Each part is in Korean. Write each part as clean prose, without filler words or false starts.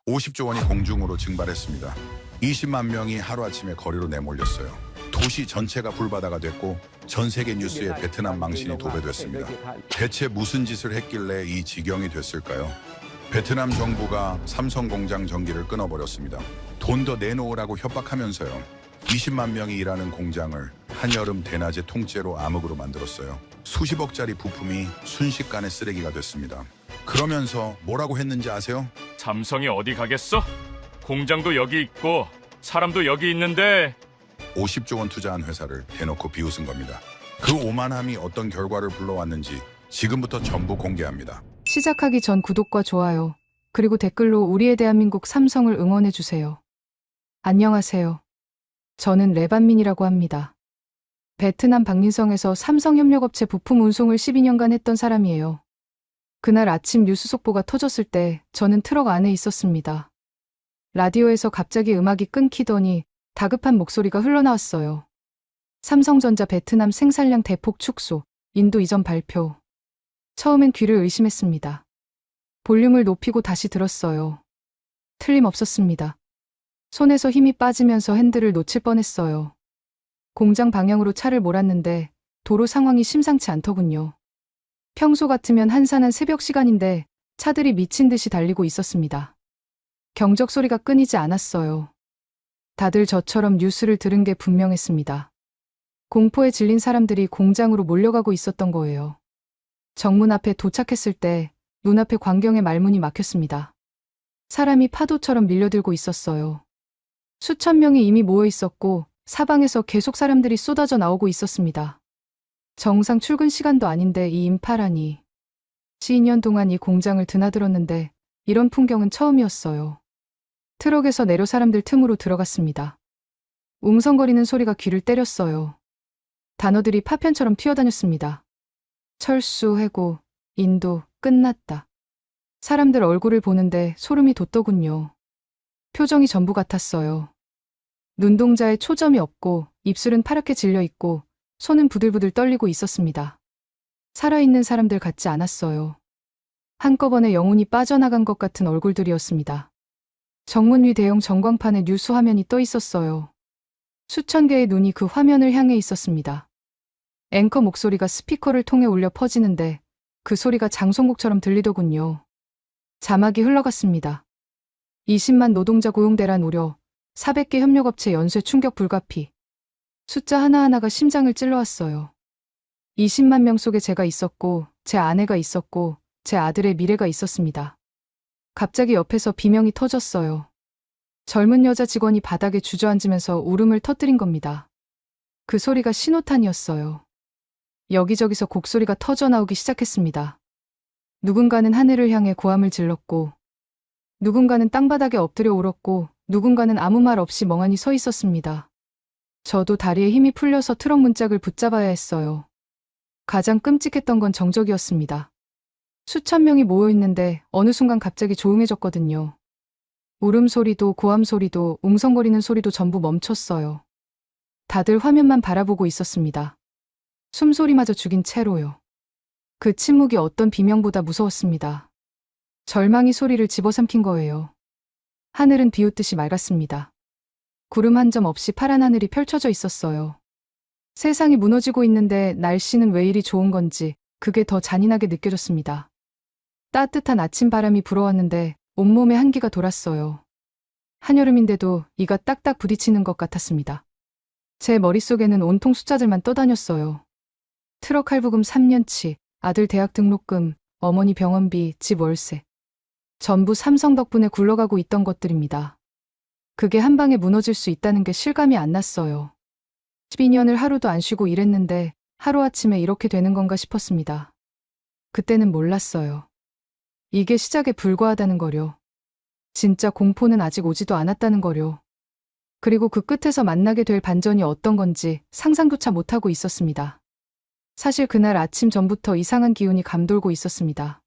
50조 원이 공중으로 증발했습니다. 20만 명이 하루아침에 거리로 내몰렸어요. 도시 전체가 불바다가 됐고 전 세계 뉴스에 베트남 망신이 도배됐습니다. 대체 무슨 짓을 했길래 이 지경이 됐을까요? 베트남 정부가 삼성 공장 전기를 끊어버렸습니다. 돈 더 내놓으라고 협박하면서요. 20만 명이 일하는 공장을 한여름 대낮에 통째로 암흑으로 만들었어요. 수십억짜리 부품이 순식간에 쓰레기가 됐습니다. 그러면서 뭐라고 했는지 아세요? 삼성이 어디 가겠어? 공장도 여기 있고 사람도 여기 있는데. 50조 원 투자한 회사를 대놓고 비웃은 겁니다. 그 오만함이 어떤 결과를 불러왔는지 지금부터 전부 공개합니다. 시작하기 전 구독과 좋아요, 그리고 댓글로 우리의 대한민국 삼성을 응원해주세요. 안녕하세요. 저는 레반민이라고 합니다. 베트남 박린성에서 삼성협력업체 부품 운송을 12년간 했던 사람이에요. 그날 아침 뉴스 속보가 터졌을 때 저는 트럭 안에 있었습니다. 라디오에서 갑자기 음악이 끊기더니 다급한 목소리가 흘러나왔어요. 삼성전자 베트남 생산량 대폭 축소, 인도 이전 발표. 처음엔 귀를 의심했습니다. 볼륨을 높이고 다시 들었어요. 틀림없었습니다. 손에서 힘이 빠지면서 핸들을 놓칠 뻔했어요. 공장 방향으로 차를 몰았는데 도로 상황이 심상치 않더군요. 평소 같으면 한산한 새벽 시간인데 차들이 미친 듯이 달리고 있었습니다. 경적 소리가 끊이지 않았어요. 다들 저처럼 뉴스를 들은 게 분명했습니다. 공포에 질린 사람들이 공장으로 몰려가고 있었던 거예요. 정문 앞에 도착했을 때 눈앞에 광경의 말문이 막혔습니다. 사람이 파도처럼 밀려들고 있었어요. 수천 명이 이미 모여 있었고 사방에서 계속 사람들이 쏟아져 나오고 있었습니다. 정상 출근 시간도 아닌데 이 인파라니. 12년 동안 이 공장을 드나들었는데 이런 풍경은 처음이었어요. 트럭에서 내려 사람들 틈으로 들어갔습니다. 웅성거리는 소리가 귀를 때렸어요. 단어들이 파편처럼 튀어다녔습니다. 철수, 해고, 인도, 끝났다. 사람들 얼굴을 보는데 소름이 돋더군요. 표정이 전부 같았어요. 눈동자에 초점이 없고 입술은 파랗게 질려 있고 손은 부들부들 떨리고 있었습니다. 살아있는 사람들 같지 않았어요. 한꺼번에 영혼이 빠져나간 것 같은 얼굴들이었습니다. 정문 위 대형 전광판에 뉴스 화면이 떠 있었어요. 수천 개의 눈이 그 화면을 향해 있었습니다. 앵커 목소리가 스피커를 통해 울려 퍼지는데 그 소리가 장송곡처럼 들리더군요. 자막이 흘러갔습니다. 20만 노동자 고용대란 우려, 400개 협력업체 연쇄 충격 불가피. 숫자 하나하나가 심장을 찔러왔어요. 20만 명 속에 제가 있었고, 제 아내가 있었고, 제 아들의 미래가 있었습니다. 갑자기 옆에서 비명이 터졌어요. 젊은 여자 직원이 바닥에 주저앉으면서 울음을 터뜨린 겁니다. 그 소리가 신호탄이었어요. 여기저기서 곡소리가 터져나오기 시작했습니다. 누군가는 하늘을 향해 고함을 질렀고, 누군가는 땅바닥에 엎드려 울었고, 누군가는 아무 말 없이 멍하니 서 있었습니다. 저도 다리에 힘이 풀려서 트럭 문짝을 붙잡아야 했어요. 가장 끔찍했던 건 정적이었습니다. 수천 명이 모여 있는데 어느 순간 갑자기 조용해졌거든요. 울음소리도 고함소리도 웅성거리는 소리도 전부 멈췄어요. 다들 화면만 바라보고 있었습니다. 숨소리마저 죽인 채로요. 그 침묵이 어떤 비명보다 무서웠습니다. 절망이 소리를 집어삼킨 거예요. 하늘은 비웃듯이 맑았습니다. 구름 한 점 없이 파란 하늘이 펼쳐져 있었어요. 세상이 무너지고 있는데 날씨는 왜 이리 좋은 건지 그게 더 잔인하게 느껴졌습니다. 따뜻한 아침 바람이 불어왔는데 온몸에 한기가 돌았어요. 한여름인데도 이가 딱딱 부딪히는 것 같았습니다. 제 머릿속에는 온통 숫자들만 떠다녔어요. 트럭 할부금 3년치, 아들 대학 등록금, 어머니 병원비, 집 월세. 전부 삼성 덕분에 굴러가고 있던 것들입니다. 그게 한 방에 무너질 수 있다는 게 실감이 안 났어요. 12년을 하루도 안 쉬고 일했는데 하루아침에 이렇게 되는 건가 싶었습니다. 그때는 몰랐어요. 이게 시작에 불과하다는 거요. 진짜 공포는 아직 오지도 않았다는 거요. 그리고 그 끝에서 만나게 될 반전이 어떤 건지 상상조차 못하고 있었습니다. 사실 그날 아침 전부터 이상한 기운이 감돌고 있었습니다.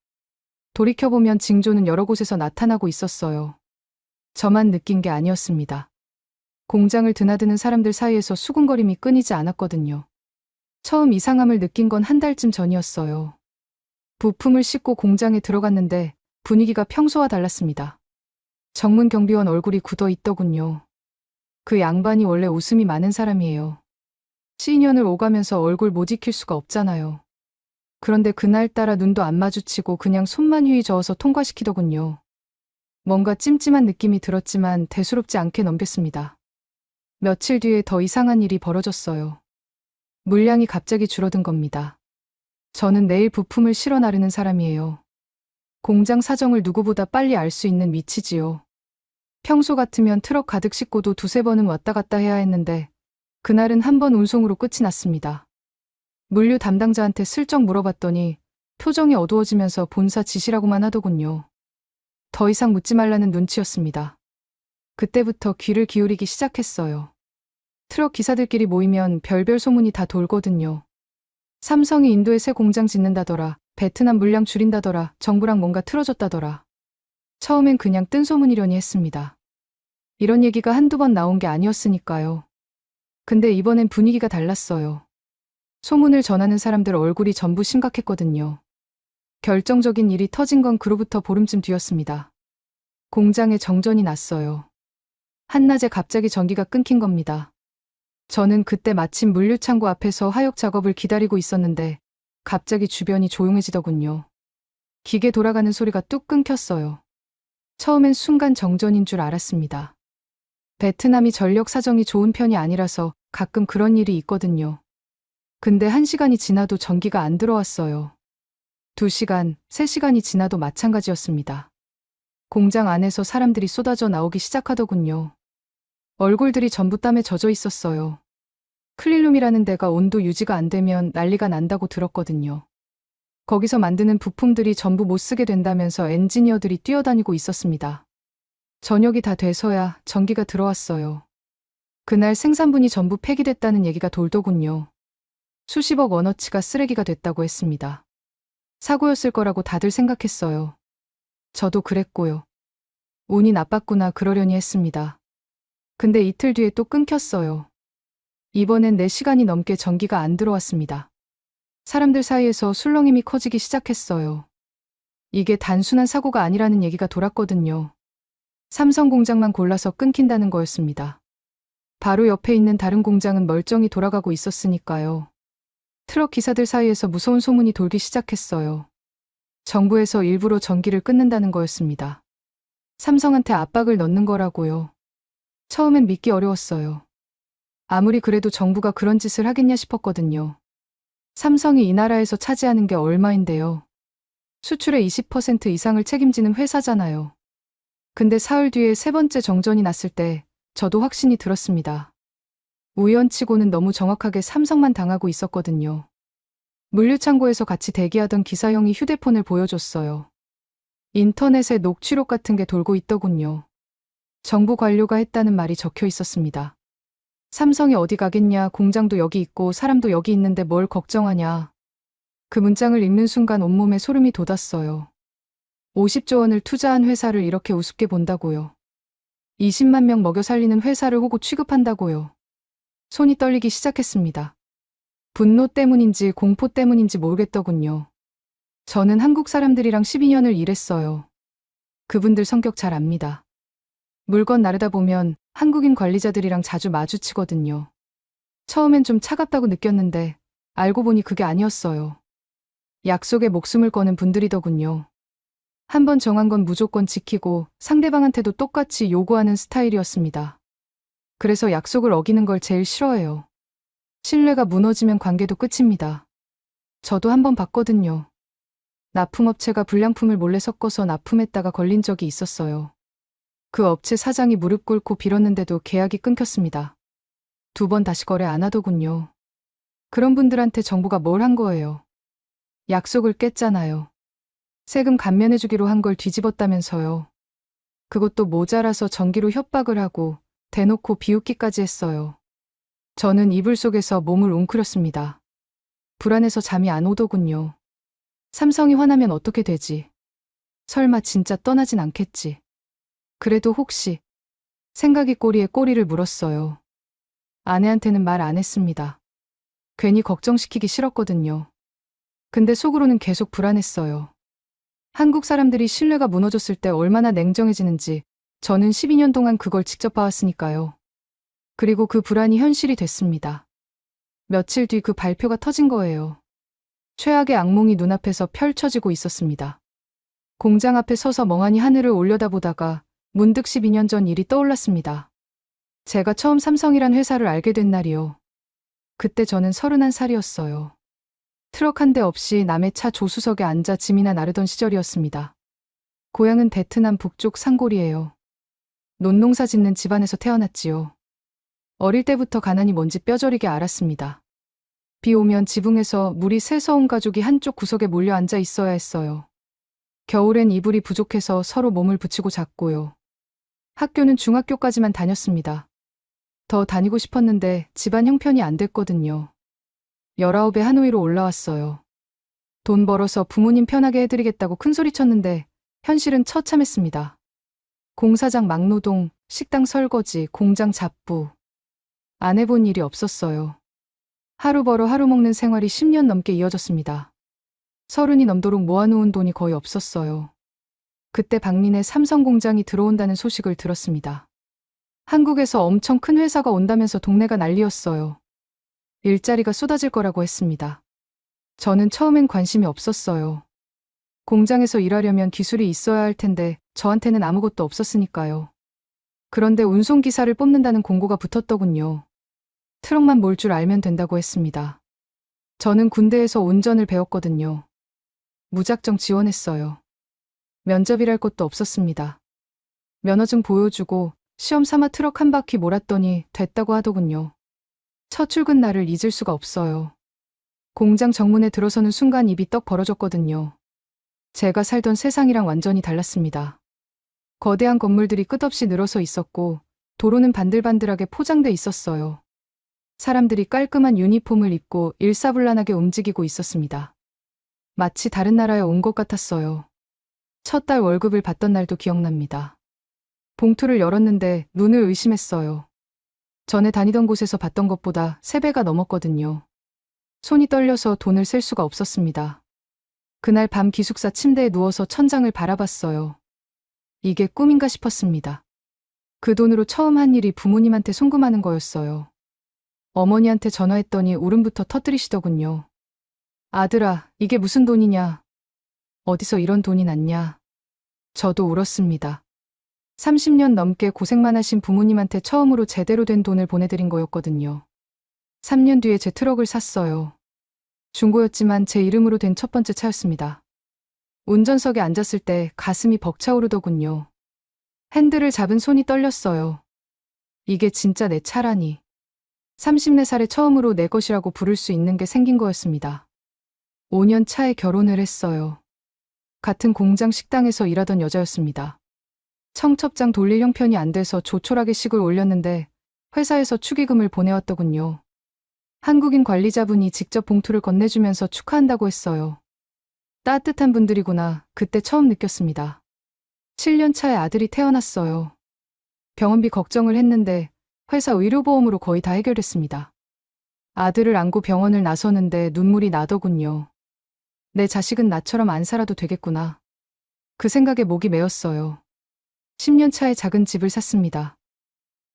돌이켜보면 징조는 여러 곳에서 나타나고 있었어요. 저만 느낀 게 아니었습니다. 공장을 드나드는 사람들 사이에서 수군거림이 끊이지 않았거든요. 처음 이상함을 느낀 건 한 달쯤 전이었어요. 부품을 싣고 공장에 들어갔는데 분위기가 평소와 달랐습니다. 정문 경비원 얼굴이 굳어 있더군요. 그 양반이 원래 웃음이 많은 사람이에요. 시인년을 오가면서 얼굴 못 익힐 수가 없잖아요. 그런데 그날따라 눈도 안 마주치고 그냥 손만 휘휘 저어서 통과시키더군요. 뭔가 찜찜한 느낌이 들었지만 대수롭지 않게 넘겼습니다. 며칠 뒤에 더 이상한 일이 벌어졌어요. 물량이 갑자기 줄어든 겁니다. 저는 내일 부품을 실어 나르는 사람이에요. 공장 사정을 누구보다 빨리 알 수 있는 위치지요. 평소 같으면 트럭 가득 싣고도 두세 번은 왔다 갔다 해야 했는데 그날은 한 번 운송으로 끝이 났습니다. 물류 담당자한테 슬쩍 물어봤더니 표정이 어두워지면서 본사 지시라고만 하더군요. 더 이상 묻지 말라는 눈치였습니다. 그때부터 귀를 기울이기 시작했어요. 트럭 기사들끼리 모이면 별별 소문이 다 돌거든요. 삼성이 인도에 새 공장 짓는다더라, 베트남 물량 줄인다더라, 정부랑 뭔가 틀어졌다더라. 처음엔 그냥 뜬 소문이려니 했습니다. 이런 얘기가 한두 번 나온 게 아니었으니까요. 근데 이번엔 분위기가 달랐어요. 소문을 전하는 사람들 얼굴이 전부 심각했거든요. 결정적인 일이 터진 건 그로부터 보름쯤 뒤였습니다. 공장에 정전이 났어요. 한낮에 갑자기 전기가 끊긴 겁니다. 저는 그때 마침 물류창고 앞에서 하역 작업을 기다리고 있었는데 갑자기 주변이 조용해지더군요. 기계 돌아가는 소리가 뚝 끊겼어요. 처음엔 순간 정전인 줄 알았습니다. 베트남이 전력 사정이 좋은 편이 아니라서 가끔 그런 일이 있거든요. 근데 1시간이 지나도 전기가 안 들어왔어요. 2시간, 3시간이 지나도 마찬가지였습니다. 공장 안에서 사람들이 쏟아져 나오기 시작하더군요. 얼굴들이 전부 땀에 젖어 있었어요. 클린룸이라는 데가 온도 유지가 안 되면 난리가 난다고 들었거든요. 거기서 만드는 부품들이 전부 못 쓰게 된다면서 엔지니어들이 뛰어다니고 있었습니다. 저녁이 다 돼서야 전기가 들어왔어요. 그날 생산분이 전부 폐기됐다는 얘기가 돌더군요. 수십억 원어치가 쓰레기가 됐다고 했습니다. 사고였을 거라고 다들 생각했어요. 저도 그랬고요. 운이 나빴구나 그러려니 했습니다. 근데 이틀 뒤에 또 끊겼어요. 이번엔 4시간이 넘게 전기가 안 들어왔습니다. 사람들 사이에서 술렁임이 커지기 시작했어요. 이게 단순한 사고가 아니라는 얘기가 돌았거든요. 삼성 공장만 골라서 끊긴다는 거였습니다. 바로 옆에 있는 다른 공장은 멀쩡히 돌아가고 있었으니까요. 트럭 기사들 사이에서 무서운 소문이 돌기 시작했어요. 정부에서 일부러 전기를 끊는다는 거였습니다. 삼성한테 압박을 넣는 거라고요. 처음엔 믿기 어려웠어요. 아무리 그래도 정부가 그런 짓을 하겠냐 싶었거든요. 삼성이 이 나라에서 차지하는 게 얼마인데요. 수출의 20% 이상을 책임지는 회사잖아요. 근데 사흘 뒤에 3번째 정전이 났을 때 저도 확신이 들었습니다. 우연치고는 너무 정확하게 삼성만 당하고 있었거든요. 물류창고에서 같이 대기하던 기사 형이 휴대폰을 보여줬어요. 인터넷에 녹취록 같은 게 돌고 있더군요. 정부 관료가 했다는 말이 적혀 있었습니다. 삼성이 어디 가겠냐, 공장도 여기 있고 사람도 여기 있는데 뭘 걱정하냐. 그 문장을 읽는 순간 온몸에 소름이 돋았어요. 50조 원을 투자한 회사를 이렇게 우습게 본다고요. 20만 명 먹여 살리는 회사를 호구 취급한다고요. 손이 떨리기 시작했습니다. 분노 때문인지 공포 때문인지 모르겠더군요. 저는 한국 사람들이랑 12년을 일했어요. 그분들 성격 잘 압니다. 물건 나르다 보면 한국인 관리자들이랑 자주 마주치거든요. 처음엔 좀 차갑다고 느꼈는데 알고 보니 그게 아니었어요. 약속에 목숨을 거는 분들이더군요. 한번 정한 건 무조건 지키고 상대방한테도 똑같이 요구하는 스타일이었습니다. 그래서 약속을 어기는 걸 제일 싫어해요. 신뢰가 무너지면 관계도 끝입니다. 저도 한번 봤거든요. 납품업체가 불량품을 몰래 섞어서 납품했다가 걸린 적이 있었어요. 그 업체 사장이 무릎 꿇고 빌었는데도 계약이 끊겼습니다. 2번 다시 거래 안 하더군요. 그런 분들한테 정부가 뭘 한 거예요. 약속을 깼잖아요. 세금 감면해주기로 한 걸 뒤집었다면서요. 그것도 모자라서 전기로 협박을 하고 대놓고 비웃기까지 했어요. 저는 이불 속에서 몸을 웅크렸습니다. 불안해서 잠이 안 오더군요. 삼성이 화나면 어떻게 되지? 설마 진짜 떠나진 않겠지. 그래도 혹시 생각이 꼬리에 꼬리를 물었어요. 아내한테는 말 안 했습니다. 괜히 걱정시키기 싫었거든요. 근데 속으로는 계속 불안했어요. 한국 사람들이 신뢰가 무너졌을 때 얼마나 냉정해지는지 저는 12년 동안 그걸 직접 봐왔으니까요. 그리고 그 불안이 현실이 됐습니다. 며칠 뒤 그 발표가 터진 거예요. 최악의 악몽이 눈앞에서 펼쳐지고 있었습니다. 공장 앞에 서서 멍하니 하늘을 올려다보다가 문득 12년 전 일이 떠올랐습니다. 제가 처음 삼성이란 회사를 알게 된 날이요. 그때 저는 31살이었어요. 트럭 한 대 없이 남의 차 조수석에 앉아 짐이나 나르던 시절이었습니다. 고향은 베트남 북쪽 산골이에요. 논농사 짓는 집안에서 태어났지요. 어릴 때부터 가난이 뭔지 뼈저리게 알았습니다. 비 오면 지붕에서 물이 새서 온 가족이 한쪽 구석에 몰려 앉아 있어야 했어요. 겨울엔 이불이 부족해서 서로 몸을 붙이고 잤고요. 학교는 중학교까지만 다녔습니다. 더 다니고 싶었는데 집안 형편이 안 됐거든요. 19에 하노이로 올라왔어요. 돈 벌어서 부모님 편하게 해드리겠다고 큰소리쳤는데 현실은 처참했습니다. 공사장 막노동, 식당 설거지, 공장 잡부. 안 해본 일이 없었어요. 하루 벌어 하루 먹는 생활이 10년 넘게 이어졌습니다. 30이 넘도록 모아놓은 돈이 거의 없었어요. 그때 박린의 삼성 공장이 들어온다는 소식을 들었습니다. 한국에서 엄청 큰 회사가 온다면서 동네가 난리였어요. 일자리가 쏟아질 거라고 했습니다. 저는 처음엔 관심이 없었어요. 공장에서 일하려면 기술이 있어야 할 텐데 저한테는 아무것도 없었으니까요. 그런데 운송기사를 뽑는다는 공고가 붙었더군요. 트럭만 몰 줄 알면 된다고 했습니다. 저는 군대에서 운전을 배웠거든요. 무작정 지원했어요. 면접이랄 것도 없었습니다. 면허증 보여주고 시험 삼아 트럭 한 바퀴 몰았더니 됐다고 하더군요. 첫 출근 날을 잊을 수가 없어요. 공장 정문에 들어서는 순간 입이 떡 벌어졌거든요. 제가 살던 세상이랑 완전히 달랐습니다. 거대한 건물들이 끝없이 늘어서 있었고 도로는 반들반들하게 포장돼 있었어요. 사람들이 깔끔한 유니폼을 입고 일사불란하게 움직이고 있었습니다. 마치 다른 나라에 온 것 같았어요. 첫 달 월급을 받던 날도 기억납니다. 봉투를 열었는데 눈을 의심했어요. 전에 다니던 곳에서 받던 것보다 3배가 넘었거든요. 손이 떨려서 돈을 셀 수가 없었습니다. 그날 밤 기숙사 침대에 누워서 천장을 바라봤어요. 이게 꿈인가 싶었습니다. 그 돈으로 처음 한 일이 부모님한테 송금하는 거였어요. 어머니한테 전화했더니 울음부터 터뜨리시더군요. 아들아, 이게 무슨 돈이냐? 어디서 이런 돈이 났냐? 저도 울었습니다. 30년 넘게 고생만 하신 부모님한테 처음으로 제대로 된 돈을 보내드린 거였거든요. 3년 뒤에 제 트럭을 샀어요. 중고였지만 제 이름으로 된 첫 번째 차였습니다. 운전석에 앉았을 때 가슴이 벅차오르더군요. 핸들을 잡은 손이 떨렸어요. 이게 진짜 내 차라니. 34살에 처음으로 내 것이라고 부를 수 있는 게 생긴 거였습니다. 5년 차에 결혼을 했어요. 같은 공장 식당에서 일하던 여자였습니다. 청첩장 돌릴 형편이 안 돼서 조촐하게 식을 올렸는데 회사에서 축의금을 보내왔더군요. 한국인 관리자분이 직접 봉투를 건네주면서 축하한다고 했어요. 따뜻한 분들이구나, 그때 처음 느꼈습니다. 7년 차에 아들이 태어났어요. 병원비 걱정을 했는데 회사 의료보험으로 거의 다 해결됐습니다. 아들을 안고 병원을 나서는데 눈물이 나더군요. 내 자식은 나처럼 안 살아도 되겠구나. 그 생각에 목이 메었어요. 10년 차에 작은 집을 샀습니다.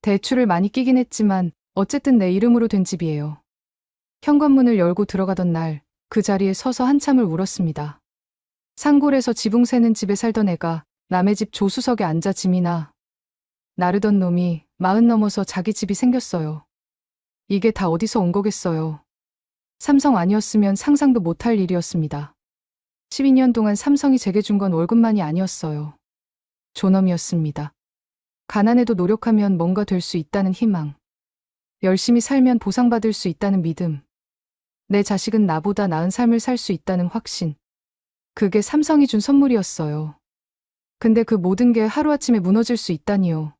대출을 많이 끼긴 했지만 어쨌든 내 이름으로 된 집이에요. 현관문을 열고 들어가던 날 그 자리에 서서 한참을 울었습니다. 산골에서 지붕 새는 집에 살던 애가 남의 집 조수석에 앉아 짐이나 나르던 놈이 40 넘어서 자기 집이 생겼어요. 이게 다 어디서 온 거겠어요. 삼성 아니었으면 상상도 못할 일이었습니다. 12년 동안 삼성이 제게 준 건 월급만이 아니었어요. 존엄이었습니다. 가난해도 노력하면 뭔가 될 수 있다는 희망. 열심히 살면 보상받을 수 있다는 믿음. 내 자식은 나보다 나은 삶을 살 수 있다는 확신. 그게 삼성이 준 선물이었어요. 근데 그 모든 게 하루아침에 무너질 수 있다니요.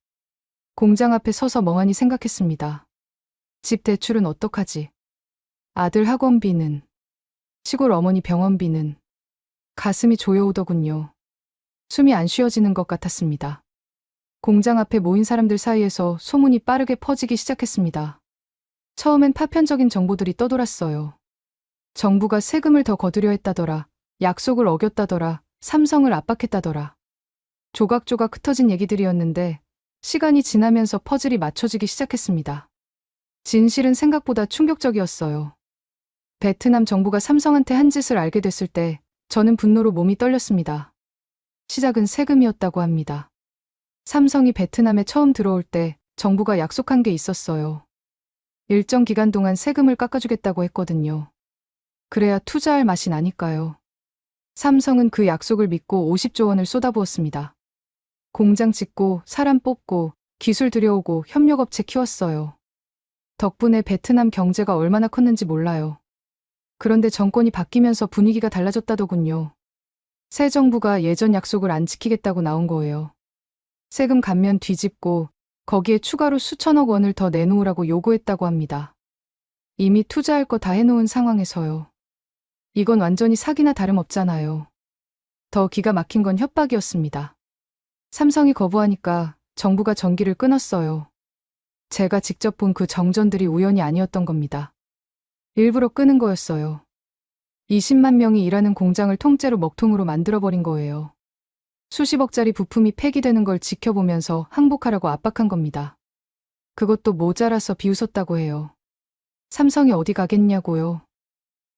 공장 앞에 서서 멍하니 생각했습니다. 집 대출은 어떡하지? 아들 학원비는, 시골 어머니 병원비는. 가슴이 조여오더군요. 숨이 안 쉬어지는 것 같았습니다. 공장 앞에 모인 사람들 사이에서 소문이 빠르게 퍼지기 시작했습니다. 처음엔 파편적인 정보들이 떠돌았어요. 정부가 세금을 더 거두려 했다더라. 약속을 어겼다더라. 삼성을 압박했다더라. 조각조각 흩어진 얘기들이었는데 시간이 지나면서 퍼즐이 맞춰지기 시작했습니다. 진실은 생각보다 충격적이었어요. 베트남 정부가 삼성한테 한 짓을 알게 됐을 때 저는 분노로 몸이 떨렸습니다. 시작은 세금이었다고 합니다. 삼성이 베트남에 처음 들어올 때 정부가 약속한 게 있었어요. 일정 기간 동안 세금을 깎아주겠다고 했거든요. 그래야 투자할 맛이 나니까요. 삼성은 그 약속을 믿고 50조 원을 쏟아부었습니다. 공장 짓고 사람 뽑고 기술 들여오고 협력업체 키웠어요. 덕분에 베트남 경제가 얼마나 컸는지 몰라요. 그런데 정권이 바뀌면서 분위기가 달라졌다더군요. 새 정부가 예전 약속을 안 지키겠다고 나온 거예요. 세금 감면 뒤집고 거기에 추가로 수천억 원을 더 내놓으라고 요구했다고 합니다. 이미 투자할 거 다 해놓은 상황에서요. 이건 완전히 사기나 다름없잖아요. 더 기가 막힌 건 협박이었습니다. 삼성이 거부하니까 정부가 전기를 끊었어요. 제가 직접 본 그 정전들이 우연이 아니었던 겁니다. 일부러 끄는 거였어요. 20만 명이 일하는 공장을 통째로 먹통으로 만들어버린 거예요. 수십억짜리 부품이 폐기되는 걸 지켜보면서 항복하라고 압박한 겁니다. 그것도 모자라서 비웃었다고 해요. 삼성이 어디 가겠냐고요.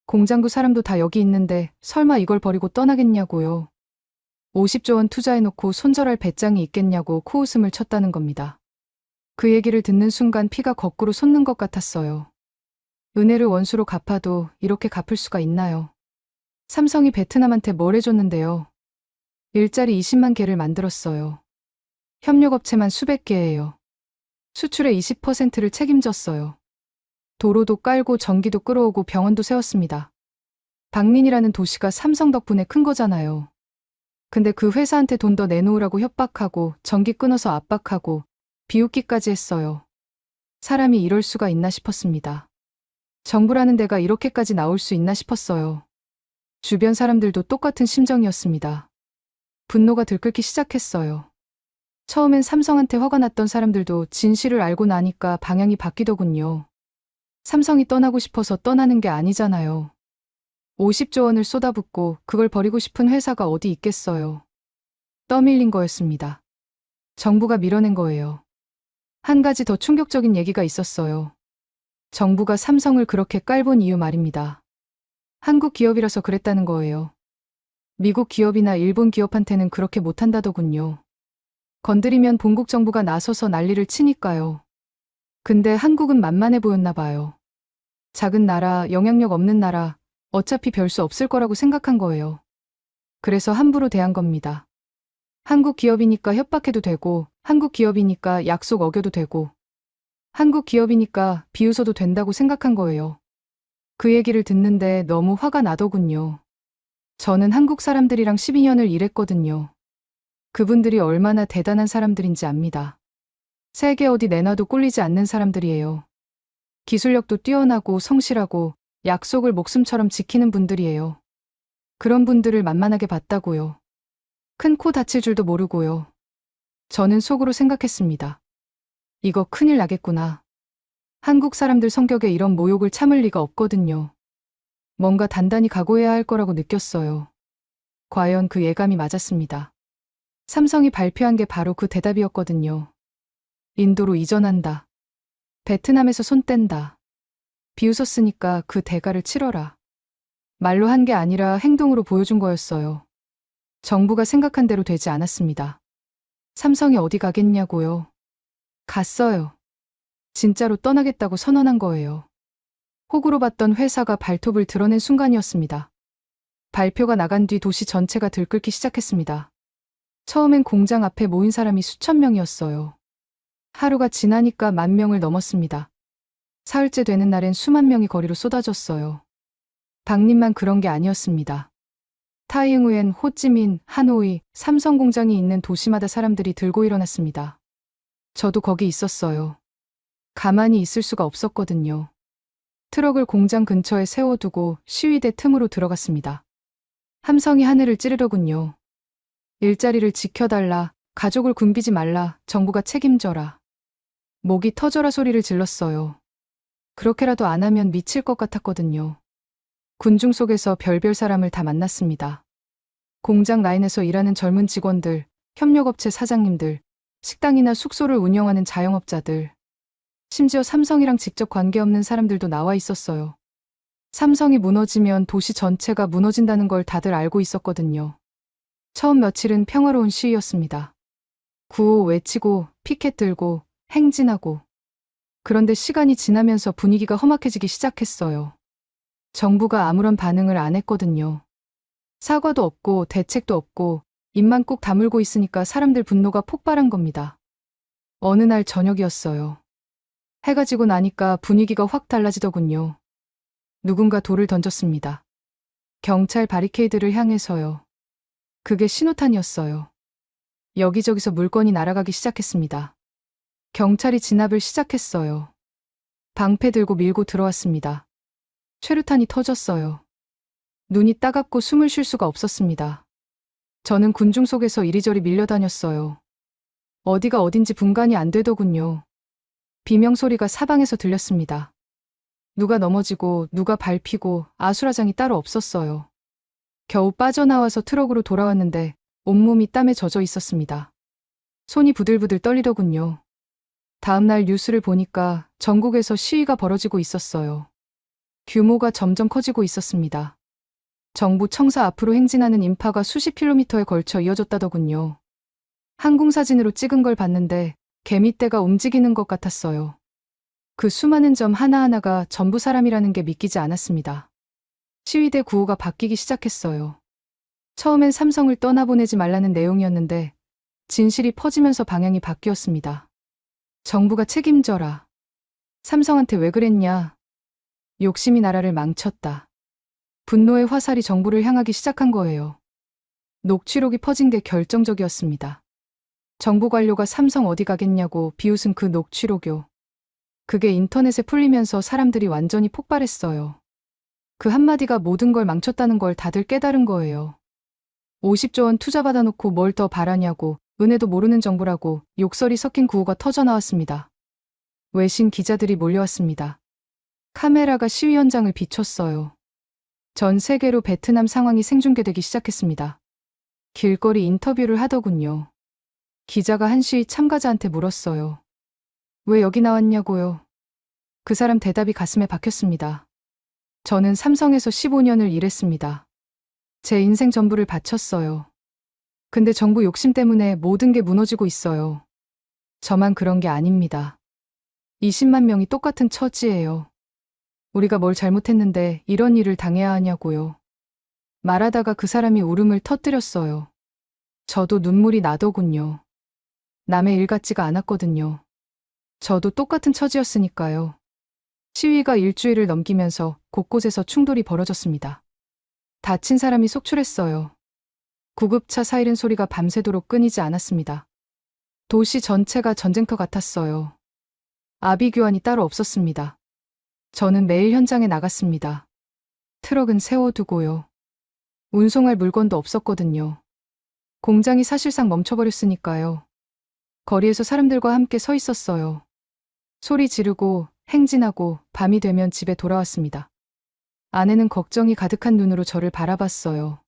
공장도 사람도 다 여기 있는데 설마 이걸 버리고 떠나겠냐고요. 50조 원 투자해놓고 손절할 배짱이 있겠냐고 코웃음을 쳤다는 겁니다. 그 얘기를 듣는 순간 피가 거꾸로 솟는 것 같았어요. 은혜를 원수로 갚아도 이렇게 갚을 수가 있나요? 삼성이 베트남한테 뭘 해줬는데요. 일자리 20만 개를 만들었어요. 협력업체만 수백 개예요. 수출의 20%를 책임졌어요. 도로도 깔고 전기도 끌어오고 병원도 세웠습니다. 박민이라는 도시가 삼성 덕분에 큰 거잖아요. 근데 그 회사한테 돈 더 내놓으라고 협박하고 전기 끊어서 압박하고 비웃기까지 했어요. 사람이 이럴 수가 있나 싶었습니다. 정부라는 데가 이렇게까지 나올 수 있나 싶었어요. 주변 사람들도 똑같은 심정이었습니다. 분노가 들끓기 시작했어요. 처음엔 삼성한테 화가 났던 사람들도 진실을 알고 나니까 방향이 바뀌더군요. 삼성이 떠나고 싶어서 떠나는 게 아니잖아요. 50조 원을 쏟아붓고 그걸 버리고 싶은 회사가 어디 있겠어요. 떠밀린 거였습니다. 정부가 밀어낸 거예요. 한 가지 더 충격적인 얘기가 있었어요. 정부가 삼성을 그렇게 깔본 이유 말입니다. 한국 기업이라서 그랬다는 거예요. 미국 기업이나 일본 기업한테는 그렇게 못한다더군요. 건드리면 본국 정부가 나서서 난리를 치니까요. 근데 한국은 만만해 보였나 봐요. 작은 나라, 영향력 없는 나라, 어차피 별 수 없을 거라고 생각한 거예요. 그래서 함부로 대한 겁니다. 한국 기업이니까 협박해도 되고, 한국 기업이니까 약속 어겨도 되고, 한국 기업이니까 비웃어도 된다고 생각한 거예요. 그 얘기를 듣는데 너무 화가 나더군요. 저는 한국 사람들이랑 12년을 일했거든요. 그분들이 얼마나 대단한 사람들인지 압니다. 세계 어디 내놔도 꿀리지 않는 사람들이에요. 기술력도 뛰어나고 성실하고 약속을 목숨처럼 지키는 분들이에요. 그런 분들을 만만하게 봤다고요. 큰 코 다칠 줄도 모르고요. 저는 속으로 생각했습니다. 이거 큰일 나겠구나. 한국 사람들 성격에 이런 모욕을 참을 리가 없거든요. 뭔가 단단히 각오해야 할 거라고 느꼈어요. 과연 그 예감이 맞았습니다. 삼성이 발표한 게 바로 그 대답이었거든요. 인도로 이전한다. 베트남에서 손 뗀다. 비웃었으니까 그 대가를 치러라. 말로 한 게 아니라 행동으로 보여준 거였어요. 정부가 생각한 대로 되지 않았습니다. 삼성이 어디 가겠냐고요. 갔어요. 진짜로 떠나겠다고 선언한 거예요. 호구로 봤던 회사가 발톱을 드러낸 순간이었습니다. 발표가 나간 뒤 도시 전체가 들끓기 시작했습니다. 처음엔 공장 앞에 모인 사람이 수천 명이었어요. 하루가 지나니까 10,000명을 넘었습니다. 사흘째 되는 날엔 수만 명이 거리로 쏟아졌어요. 박림만 그런 게 아니었습니다. 타이응우엔, 호찌민, 하노이, 삼성 공장이 있는 도시마다 사람들이 들고 일어났습니다. 저도 거기 있었어요. 가만히 있을 수가 없었거든요. 트럭을 공장 근처에 세워두고 시위대 틈으로 들어갔습니다. 함성이 하늘을 찌르더군요. 일자리를 지켜달라, 가족을 굶기지 말라, 정부가 책임져라. 목이 터져라 소리를 질렀어요. 그렇게라도 안 하면 미칠 것 같았거든요. 군중 속에서 별별 사람을 다 만났습니다. 공장 라인에서 일하는 젊은 직원들, 협력업체 사장님들, 식당이나 숙소를 운영하는 자영업자들, 심지어 삼성이랑 직접 관계없는 사람들도 나와 있었어요. 삼성이 무너지면 도시 전체가 무너진다는 걸 다들 알고 있었거든요. 처음 며칠은 평화로운 시위였습니다. 구호 외치고 피켓 들고 행진하고. 그런데 시간이 지나면서 분위기가 험악해지기 시작했어요. 정부가 아무런 반응을 안 했거든요. 사과도 없고 대책도 없고 입만 꾹 다물고 있으니까 사람들 분노가 폭발한 겁니다. 어느 날 저녁이었어요. 해가 지고 나니까 분위기가 확 달라지더군요. 누군가 돌을 던졌습니다. 경찰 바리케이드를 향해서요. 그게 신호탄이었어요. 여기저기서 물건이 날아가기 시작했습니다. 경찰이 진압을 시작했어요. 방패 들고 밀고 들어왔습니다. 최루탄이 터졌어요. 눈이 따갑고 숨을 쉴 수가 없었습니다. 저는 군중 속에서 이리저리 밀려다녔어요. 어디가 어딘지 분간이 안 되더군요. 비명소리가 사방에서 들렸습니다. 누가 넘어지고 누가 밟히고 아수라장이 따로 없었어요. 겨우 빠져나와서 트럭으로 돌아왔는데 온몸이 땀에 젖어 있었습니다. 손이 부들부들 떨리더군요. 다음날 뉴스를 보니까 전국에서 시위가 벌어지고 있었어요. 규모가 점점 커지고 있었습니다. 정부 청사 앞으로 행진하는 인파가 수십 킬로미터에 걸쳐 이어졌다더군요. 항공사진으로 찍은 걸 봤는데 개미떼가 움직이는 것 같았어요. 그 수많은 점 하나하나가 전부 사람이라는 게 믿기지 않았습니다. 시위대 구호가 바뀌기 시작했어요. 처음엔 삼성을 떠나보내지 말라는 내용이었는데 진실이 퍼지면서 방향이 바뀌었습니다. 정부가 책임져라. 삼성한테 왜 그랬냐. 욕심이 나라를 망쳤다. 분노의 화살이 정부를 향하기 시작한 거예요. 녹취록이 퍼진 게 결정적이었습니다. 정부 관료가 삼성 어디 가겠냐고 비웃은 그 녹취록요. 그게 인터넷에 풀리면서 사람들이 완전히 폭발했어요. 그 한마디가 모든 걸 망쳤다는 걸 다들 깨달은 거예요. 50조 원 투자받아 놓고 뭘 더 바라냐고, 은혜도 모르는 정부라고 욕설이 섞인 구호가 터져나왔습니다. 외신 기자들이 몰려왔습니다. 카메라가 시위 현장을 비췄어요. 전 세계로 베트남 상황이 생중계되기 시작했습니다. 길거리 인터뷰를 하더군요. 기자가 한 시위 참가자한테 물었어요. 왜 여기 나왔냐고요? 그 사람 대답이 가슴에 박혔습니다. 저는 삼성에서 15년을 일했습니다. 제 인생 전부를 바쳤어요. 근데 정부 욕심 때문에 모든 게 무너지고 있어요. 저만 그런 게 아닙니다. 20만 명이 똑같은 처지예요. 우리가 뭘 잘못했는데 이런 일을 당해야 하냐고요. 말하다가 그 사람이 울음을 터뜨렸어요. 저도 눈물이 나더군요. 남의 일 같지가 않았거든요. 저도 똑같은 처지였으니까요. 시위가 일주일을 넘기면서 곳곳에서 충돌이 벌어졌습니다. 다친 사람이 속출했어요. 구급차 사이렌 소리가 밤새도록 끊이지 않았습니다. 도시 전체가 전쟁터 같았어요. 아비규환이 따로 없었습니다. 저는 매일 현장에 나갔습니다. 트럭은 세워두고요. 운송할 물건도 없었거든요. 공장이 사실상 멈춰버렸으니까요. 거리에서 사람들과 함께 서 있었어요. 소리 지르고 행진하고 밤이 되면 집에 돌아왔습니다. 아내는 걱정이 가득한 눈으로 저를 바라봤어요.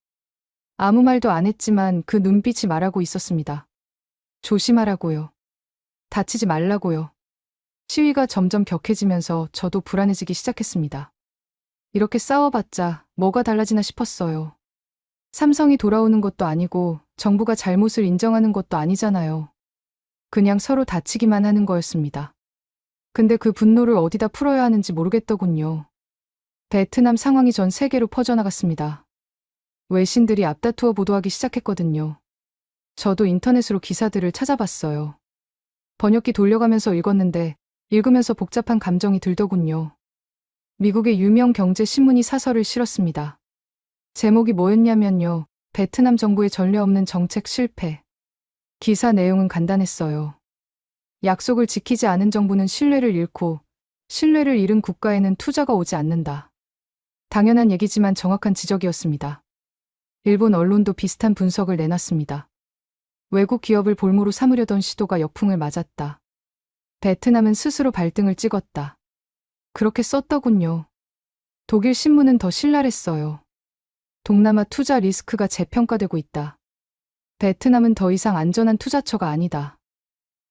아무 말도 안 했지만 그 눈빛이 말하고 있었습니다. 조심하라고요. 다치지 말라고요. 시위가 점점 격해지면서 저도 불안해지기 시작했습니다. 이렇게 싸워봤자 뭐가 달라지나 싶었어요. 삼성이 돌아오는 것도 아니고 정부가 잘못을 인정하는 것도 아니잖아요. 그냥 서로 다치기만 하는 거였습니다. 근데 그 분노를 어디다 풀어야 하는지 모르겠더군요. 베트남 상황이 전 세계로 퍼져나갔습니다. 외신들이 앞다투어 보도하기 시작했거든요. 저도 인터넷으로 기사들을 찾아봤어요. 번역기 돌려가면서 읽었는데 읽으면서 복잡한 감정이 들더군요. 미국의 유명 경제 신문이 사설을 실었습니다. 제목이 뭐였냐면요. 베트남 정부의 전례 없는 정책 실패. 기사 내용은 간단했어요. 약속을 지키지 않은 정부는 신뢰를 잃고 신뢰를 잃은 국가에는 투자가 오지 않는다. 당연한 얘기지만 정확한 지적이었습니다. 일본 언론도 비슷한 분석을 내놨습니다. 외국 기업을 볼모로 삼으려던 시도가 역풍을 맞았다. 베트남은 스스로 발등을 찍었다. 그렇게 썼더군요. 독일 신문은 더 신랄했어요. 동남아 투자 리스크가 재평가되고 있다. 베트남은 더 이상 안전한 투자처가 아니다.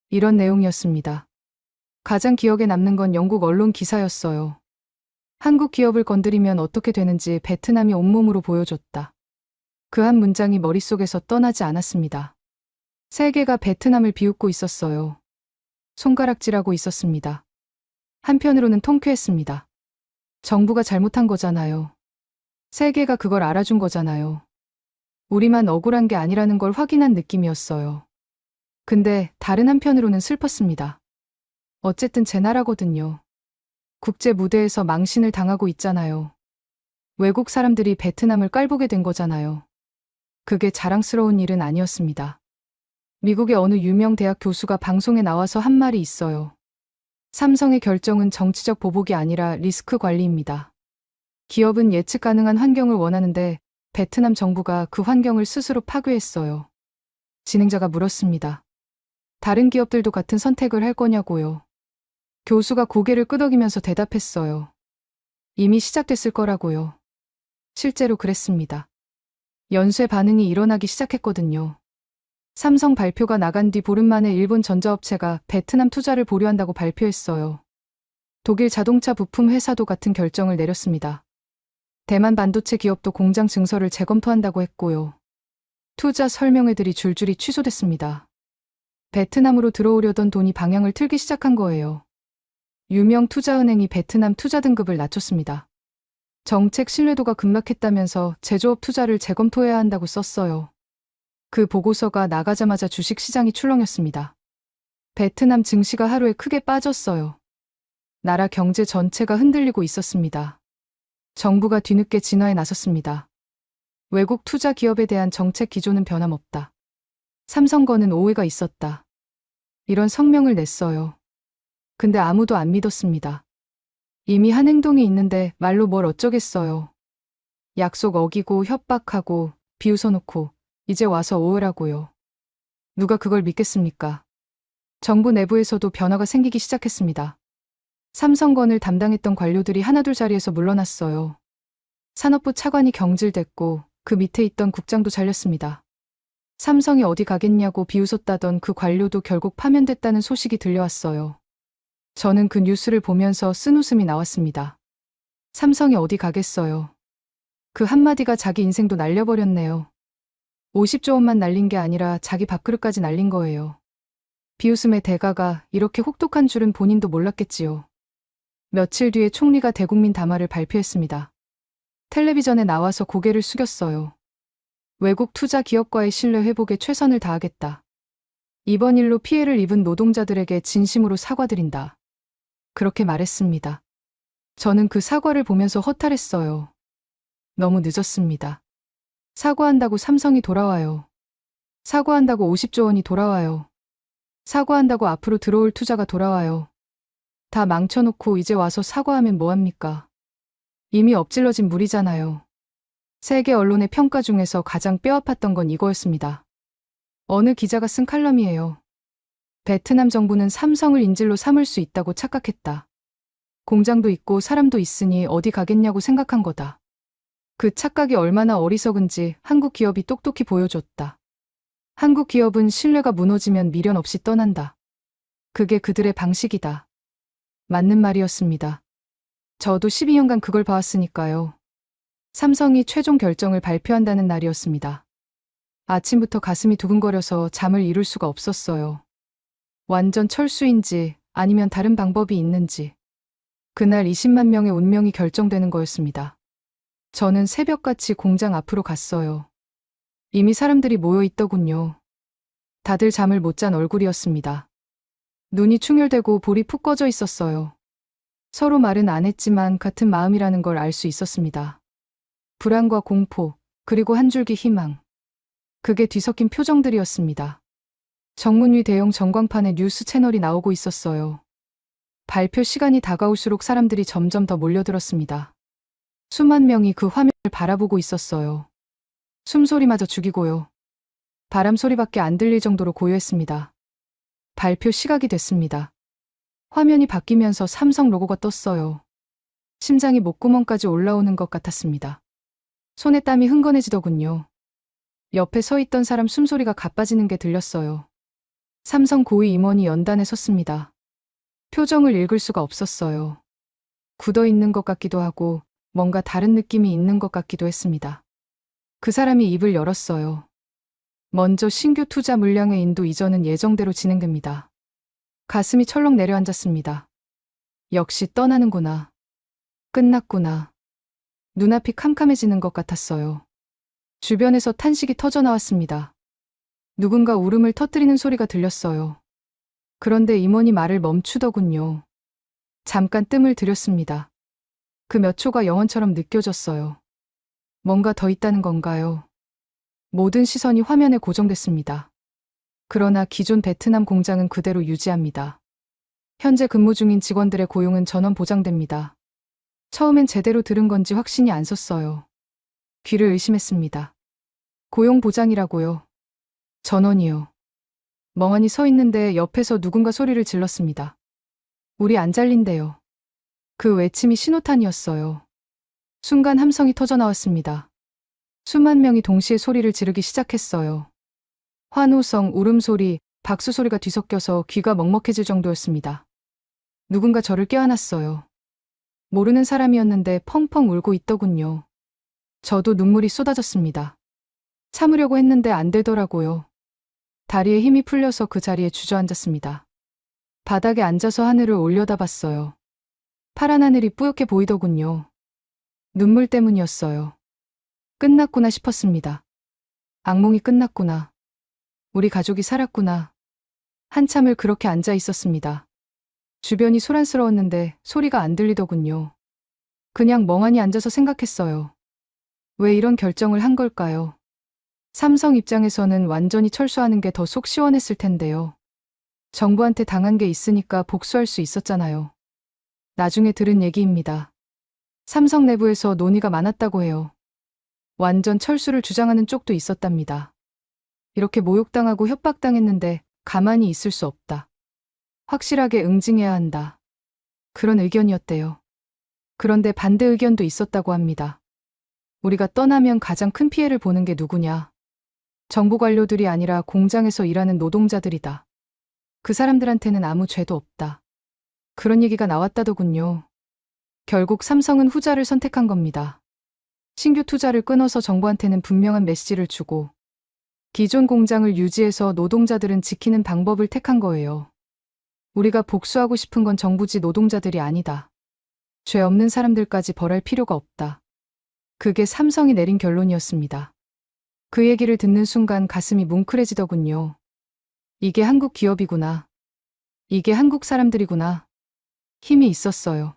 이런 내용이었습니다. 가장 기억에 남는 건 영국 언론 기사였어요. 한국 기업을 건드리면 어떻게 되는지 베트남이 온몸으로 보여줬다. 그 한 문장이 머릿속에서 떠나지 않았습니다. 세계가 베트남을 비웃고 있었어요. 손가락질하고 있었습니다. 한편으로는 통쾌했습니다. 정부가 잘못한 거잖아요. 세계가 그걸 알아준 거잖아요. 우리만 억울한 게 아니라는 걸 확인한 느낌이었어요. 근데 다른 한편으로는 슬펐습니다. 어쨌든 제 나라거든요. 국제 무대에서 망신을 당하고 있잖아요. 외국 사람들이 베트남을 깔보게 된 거잖아요. 그게 자랑스러운 일은 아니었습니다. 미국의 어느 유명 대학 교수가 방송에 나와서 한 말이 있어요. 삼성의 결정은 정치적 보복이 아니라 리스크 관리입니다. 기업은 예측 가능한 환경을 원하는데 베트남 정부가 그 환경을 스스로 파괴했어요. 진행자가 물었습니다. 다른 기업들도 같은 선택을 할 거냐고요. 교수가 고개를 끄덕이면서 대답했어요. 이미 시작됐을 거라고요. 실제로 그랬습니다. 연쇄 반응이 일어나기 시작했거든요. 삼성 발표가 나간 뒤 보름 만에 일본 전자업체가 베트남 투자를 보류한다고 발표했어요. 독일 자동차 부품 회사도 같은 결정을 내렸습니다. 대만 반도체 기업도 공장 증설을 재검토한다고 했고요. 투자 설명회들이 줄줄이 취소됐습니다. 베트남으로 들어오려던 돈이 방향을 틀기 시작한 거예요. 유명 투자은행이 베트남 투자 등급을 낮췄습니다. 정책 신뢰도가 급락했다면서 제조업 투자를 재검토해야 한다고 썼어요. 그 보고서가 나가자마자 주식시장이 출렁였습니다. 베트남 증시가 하루에 크게 빠졌어요. 나라 경제 전체가 흔들리고 있었습니다. 정부가 뒤늦게 진화에 나섰습니다. 외국 투자 기업에 대한 정책 기조는 변함없다. 삼성거는 오해가 있었다. 이런 성명을 냈어요. 근데 아무도 안 믿었습니다. 이미 한 행동이 있는데 말로 뭘 어쩌겠어요. 약속 어기고 협박하고 비웃어놓고 이제 와서 오해라고요. 누가 그걸 믿겠습니까? 정부 내부에서도 변화가 생기기 시작했습니다. 삼성건을 담당했던 관료들이 하나둘 자리에서 물러났어요. 산업부 차관이 경질됐고 그 밑에 있던 국장도 잘렸습니다. 삼성이 어디 가겠냐고 비웃었다던 그 관료도 결국 파면됐다는 소식이 들려왔어요. 저는 그 뉴스를 보면서 쓴웃음이 나왔습니다. 삼성이 어디 가겠어요. 그 한마디가 자기 인생도 날려버렸네요. 50조 원만 날린 게 아니라 자기 밥그릇까지 날린 거예요. 비웃음의 대가가 이렇게 혹독한 줄은 본인도 몰랐겠지요. 며칠 뒤에 총리가 대국민 담화를 발표했습니다. 텔레비전에 나와서 고개를 숙였어요. 외국 투자 기업과의 신뢰 회복에 최선을 다하겠다. 이번 일로 피해를 입은 노동자들에게 진심으로 사과드린다. 그렇게 말했습니다. 저는 그 사과를 보면서 허탈했어요. 너무 늦었습니다. 사과한다고 삼성이 돌아와요. 사과한다고 50조 원이 돌아와요. 사과한다고 앞으로 들어올 투자가 돌아와요. 다 망쳐놓고 이제 와서 사과하면 뭐합니까? 이미 엎질러진 물이잖아요. 세계 언론의 평가 중에서 가장 뼈아팠던 건 이거였습니다. 어느 기자가 쓴 칼럼이에요. 베트남 정부는 삼성을 인질로 삼을 수 있다고 착각했다. 공장도 있고 사람도 있으니 어디 가겠냐고 생각한 거다. 그 착각이 얼마나 어리석은지 한국 기업이 똑똑히 보여줬다. 한국 기업은 신뢰가 무너지면 미련 없이 떠난다. 그게 그들의 방식이다. 맞는 말이었습니다. 저도 12년간 그걸 봐왔으니까요. 삼성이 최종 결정을 발표한다는 날이었습니다. 아침부터 가슴이 두근거려서 잠을 이룰 수가 없었어요. 완전 철수인지 아니면 다른 방법이 있는지. 그날 20만 명의 운명이 결정되는 거였습니다. 저는 새벽같이 공장 앞으로 갔어요. 이미 사람들이 모여 있더군요. 다들 잠을 못 잔 얼굴이었습니다. 눈이 충혈되고 볼이 푹 꺼져 있었어요. 서로 말은 안 했지만 같은 마음이라는 걸 알 수 있었습니다. 불안과 공포, 그리고 한 줄기 희망. 그게 뒤섞인 표정들이었습니다. 정문 위 대형 전광판에 뉴스 채널이 나오고 있었어요. 발표 시간이 다가올수록 사람들이 점점 더 몰려들었습니다. 수만 명이 그 화면을 바라보고 있었어요. 숨소리마저 죽이고요. 바람 소리밖에 안 들릴 정도로 고요했습니다. 발표 시각이 됐습니다. 화면이 바뀌면서 삼성 로고가 떴어요. 심장이 목구멍까지 올라오는 것 같았습니다. 손에 땀이 흥건해지더군요. 옆에 서 있던 사람 숨소리가 가빠지는 게 들렸어요. 삼성 고위 임원이 연단에 섰습니다. 표정을 읽을 수가 없었어요. 굳어 있는 것 같기도 하고 뭔가 다른 느낌이 있는 것 같기도 했습니다. 그 사람이 입을 열었어요. 먼저 신규 투자 물량의 인도 이전은 예정대로 진행됩니다. 가슴이 철렁 내려앉았습니다. 역시 떠나는구나. 끝났구나. 눈앞이 캄캄해지는 것 같았어요. 주변에서 탄식이 터져 나왔습니다. 누군가 울음을 터뜨리는 소리가 들렸어요. 그런데 임원이 말을 멈추더군요. 잠깐 뜸을 들였습니다. 그 몇 초가 영원처럼 느껴졌어요. 뭔가 더 있다는 건가요? 모든 시선이 화면에 고정됐습니다. 그러나 기존 베트남 공장은 그대로 유지합니다. 현재 근무 중인 직원들의 고용은 전원 보장됩니다. 처음엔 제대로 들은 건지 확신이 안 섰어요. 귀를 의심했습니다. 고용 보장이라고요? 전원이요. 멍하니 서 있는데 옆에서 누군가 소리를 질렀습니다. 우리 안 잘린대요. 그 외침이 신호탄이었어요. 순간 함성이 터져 나왔습니다. 수만 명이 동시에 소리를 지르기 시작했어요. 환호성, 울음소리, 박수소리가 뒤섞여서 귀가 먹먹해질 정도였습니다. 누군가 저를 껴안았어요. 모르는 사람이었는데 펑펑 울고 있더군요. 저도 눈물이 쏟아졌습니다. 참으려고 했는데 안 되더라고요. 다리에 힘이 풀려서 그 자리에 주저앉았습니다. 바닥에 앉아서 하늘을 올려다봤어요. 파란 하늘이 뿌옇게 보이더군요. 눈물 때문이었어요. 끝났구나 싶었습니다. 악몽이 끝났구나. 우리 가족이 살았구나. 한참을 그렇게 앉아 있었습니다. 주변이 소란스러웠는데 소리가 안 들리더군요. 그냥 멍하니 앉아서 생각했어요. 왜 이런 결정을 한 걸까요? 삼성 입장에서는 완전히 철수하는 게 더 속 시원했을 텐데요. 정부한테 당한 게 있으니까 복수할 수 있었잖아요. 나중에 들은 얘기입니다. 삼성 내부에서 논의가 많았다고 해요. 완전 철수를 주장하는 쪽도 있었답니다. 이렇게 모욕당하고 협박당했는데 가만히 있을 수 없다. 확실하게 응징해야 한다. 그런 의견이었대요. 그런데 반대 의견도 있었다고 합니다. 우리가 떠나면 가장 큰 피해를 보는 게 누구냐? 정부 관료들이 아니라 공장에서 일하는 노동자들이다. 그 사람들한테는 아무 죄도 없다. 그런 얘기가 나왔다더군요. 결국 삼성은 후자를 선택한 겁니다. 신규 투자를 끊어서 정부한테는 분명한 메시지를 주고 기존 공장을 유지해서 노동자들은 지키는 방법을 택한 거예요. 우리가 복수하고 싶은 건 정부지 노동자들이 아니다. 죄 없는 사람들까지 벌할 필요가 없다. 그게 삼성이 내린 결론이었습니다. 그 얘기를 듣는 순간 가슴이 뭉클해지더군요. 이게 한국 기업이구나. 이게 한국 사람들이구나. 힘이 있었어요.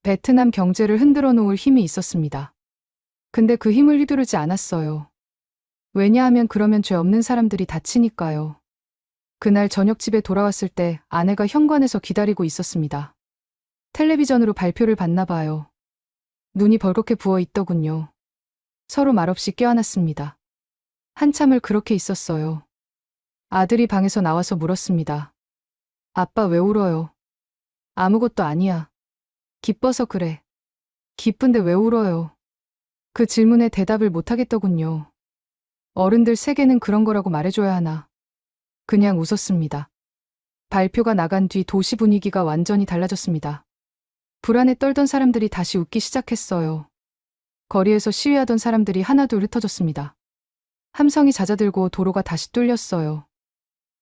베트남 경제를 흔들어 놓을 힘이 있었습니다. 근데 그 힘을 휘두르지 않았어요. 왜냐하면 그러면 죄 없는 사람들이 다치니까요. 그날 저녁 집에 돌아왔을 때 아내가 현관에서 기다리고 있었습니다. 텔레비전으로 발표를 봤나 봐요. 눈이 벌겋게 부어 있더군요. 서로 말없이 껴안았습니다. 한참을 그렇게 있었어요. 아들이 방에서 나와서 물었습니다. 아빠 왜 울어요? 아무것도 아니야. 기뻐서 그래. 기쁜데 왜 울어요? 그 질문에 대답을 못하겠더군요. 어른들 세계는 그런 거라고 말해줘야 하나. 그냥 웃었습니다. 발표가 나간 뒤 도시 분위기가 완전히 달라졌습니다. 불안에 떨던 사람들이 다시 웃기 시작했어요. 거리에서 시위하던 사람들이 하나둘 흩어졌습니다. 함성이 잦아들고 도로가 다시 뚫렸어요.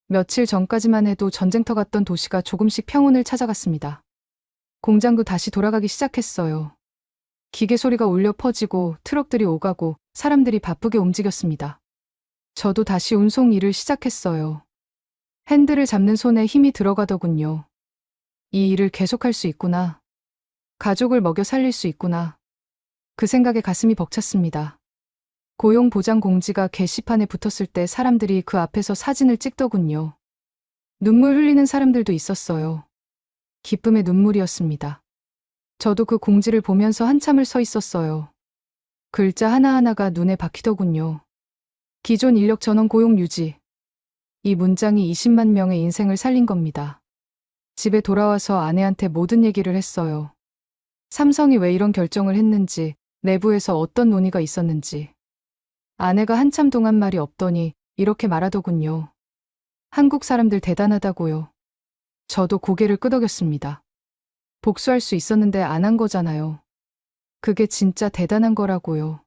며칠 전까지만 해도 전쟁터 같던 도시가 조금씩 평온을 찾아갔습니다. 공장도 다시 돌아가기 시작했어요. 기계 소리가 울려 퍼지고 트럭들이 오가고 사람들이 바쁘게 움직였습니다. 저도 다시 운송 일을 시작했어요. 핸들을 잡는 손에 힘이 들어가더군요. 이 일을 계속할 수 있구나. 가족을 먹여 살릴 수 있구나. 그 생각에 가슴이 벅찼습니다. 고용보장 공지가 게시판에 붙었을 때 사람들이 그 앞에서 사진을 찍더군요. 눈물 흘리는 사람들도 있었어요. 기쁨의 눈물이었습니다. 저도 그 공지를 보면서 한참을 서 있었어요. 글자 하나하나가 눈에 박히더군요. 기존 인력 전원 고용 유지. 이 문장이 20만 명의 인생을 살린 겁니다. 집에 돌아와서 아내한테 모든 얘기를 했어요. 삼성이 왜 이런 결정을 했는지, 내부에서 어떤 논의가 있었는지. 아내가 한참 동안 말이 없더니 이렇게 말하더군요. 한국 사람들 대단하다고요. 저도 고개를 끄덕였습니다. 복수할 수 있었는데 안 한 거잖아요. 그게 진짜 대단한 거라고요.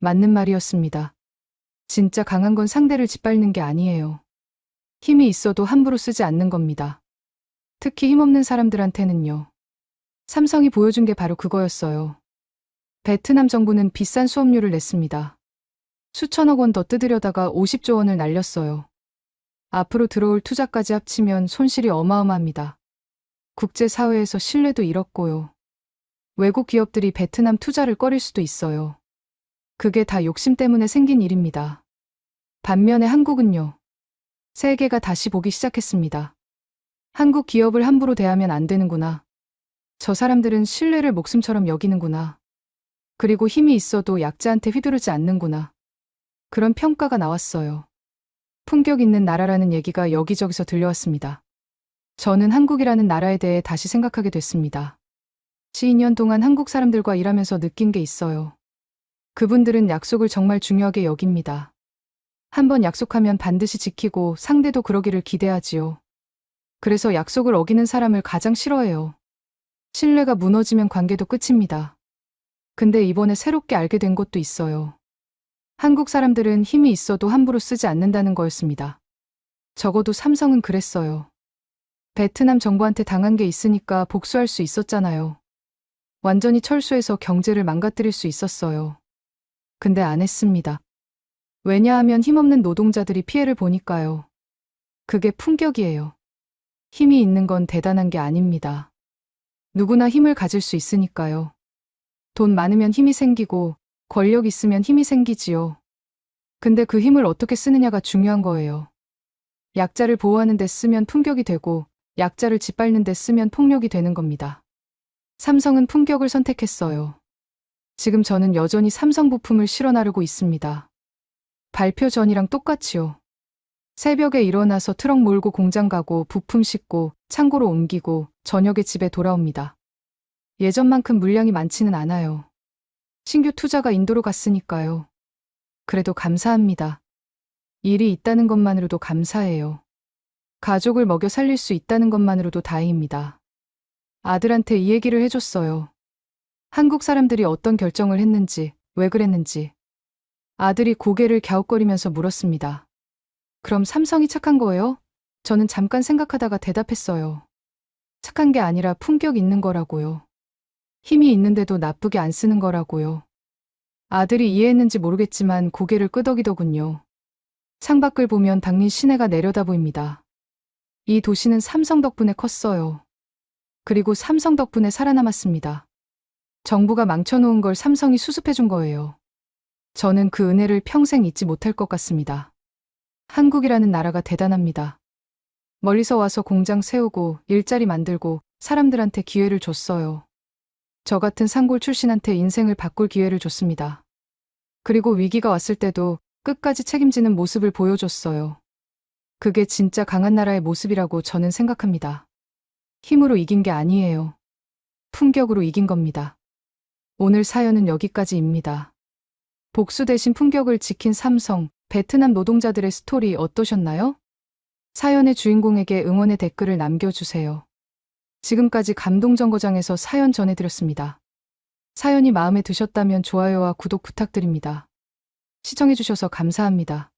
맞는 말이었습니다. 진짜 강한 건 상대를 짓밟는 게 아니에요. 힘이 있어도 함부로 쓰지 않는 겁니다. 특히 힘없는 사람들한테는요. 삼성이 보여준 게 바로 그거였어요. 베트남 정부는 비싼 수업료를 냈습니다. 수천억 원 더 뜯으려다가 50조 원을 날렸어요. 앞으로 들어올 투자까지 합치면 손실이 어마어마합니다. 국제사회에서 신뢰도 잃었고요. 외국 기업들이 베트남 투자를 꺼릴 수도 있어요. 그게 다 욕심 때문에 생긴 일입니다. 반면에 한국은요. 세계가 다시 보기 시작했습니다. 한국 기업을 함부로 대하면 안 되는구나. 저 사람들은 신뢰를 목숨처럼 여기는구나. 그리고 힘이 있어도 약자한테 휘두르지 않는구나. 그런 평가가 나왔어요. 품격 있는 나라라는 얘기가 여기저기서 들려왔습니다. 저는 한국이라는 나라에 대해 다시 생각하게 됐습니다. 12년 동안 한국 사람들과 일하면서 느낀 게 있어요. 그분들은 약속을 정말 중요하게 여깁니다. 한번 약속하면 반드시 지키고 상대도 그러기를 기대하지요. 그래서 약속을 어기는 사람을 가장 싫어해요. 신뢰가 무너지면 관계도 끝입니다. 근데 이번에 새롭게 알게 된 것도 있어요. 한국 사람들은 힘이 있어도 함부로 쓰지 않는다는 거였습니다. 적어도 삼성은 그랬어요. 베트남 정부한테 당한 게 있으니까 복수할 수 있었잖아요. 완전히 철수해서 경제를 망가뜨릴 수 있었어요. 근데 안 했습니다. 왜냐하면 힘없는 노동자들이 피해를 보니까요. 그게 품격이에요. 힘이 있는 건 대단한 게 아닙니다. 누구나 힘을 가질 수 있으니까요. 돈 많으면 힘이 생기고 권력 있으면 힘이 생기지요. 근데 그 힘을 어떻게 쓰느냐가 중요한 거예요. 약자를 보호하는 데 쓰면 품격이 되고 약자를 짓밟는 데 쓰면 폭력이 되는 겁니다. 삼성은 품격을 선택했어요. 지금 저는 여전히 삼성 부품을 실어 나르고 있습니다. 발표 전이랑 똑같이요. 새벽에 일어나서 트럭 몰고 공장 가고 부품 싣고 창고로 옮기고 저녁에 집에 돌아옵니다. 예전만큼 물량이 많지는 않아요. 신규 투자가 인도로 갔으니까요. 그래도 감사합니다. 일이 있다는 것만으로도 감사해요. 가족을 먹여 살릴 수 있다는 것만으로도 다행입니다. 아들한테 이 얘기를 해줬어요. 한국 사람들이 어떤 결정을 했는지, 왜 그랬는지. 아들이 고개를 갸웃거리면서 물었습니다. 그럼 삼성이 착한 거예요? 저는 잠깐 생각하다가 대답했어요. 착한 게 아니라 품격 있는 거라고요. 힘이 있는데도 나쁘게 안 쓰는 거라고요. 아들이 이해했는지 모르겠지만 고개를 끄덕이더군요. 창밖을 보면 당린 시내가 내려다 보입니다. 이 도시는 삼성 덕분에 컸어요. 그리고 삼성 덕분에 살아남았습니다. 정부가 망쳐놓은 걸 삼성이 수습해준 거예요. 저는 그 은혜를 평생 잊지 못할 것 같습니다. 한국이라는 나라가 대단합니다. 멀리서 와서 공장 세우고 일자리 만들고 사람들한테 기회를 줬어요. 저 같은 상골 출신한테 인생을 바꿀 기회를 줬습니다. 그리고 위기가 왔을 때도 끝까지 책임지는 모습을 보여줬어요. 그게 진짜 강한 나라의 모습이라고 저는 생각합니다. 힘으로 이긴 게 아니에요. 품격으로 이긴 겁니다. 오늘 사연은 여기까지입니다. 복수 대신 품격을 지킨 삼성, 베트남 노동자들의 스토리 어떠셨나요? 사연의 주인공에게 응원의 댓글을 남겨주세요. 지금까지 감동정거장에서 사연 전해드렸습니다. 사연이 마음에 드셨다면 좋아요와 구독 부탁드립니다. 시청해주셔서 감사합니다.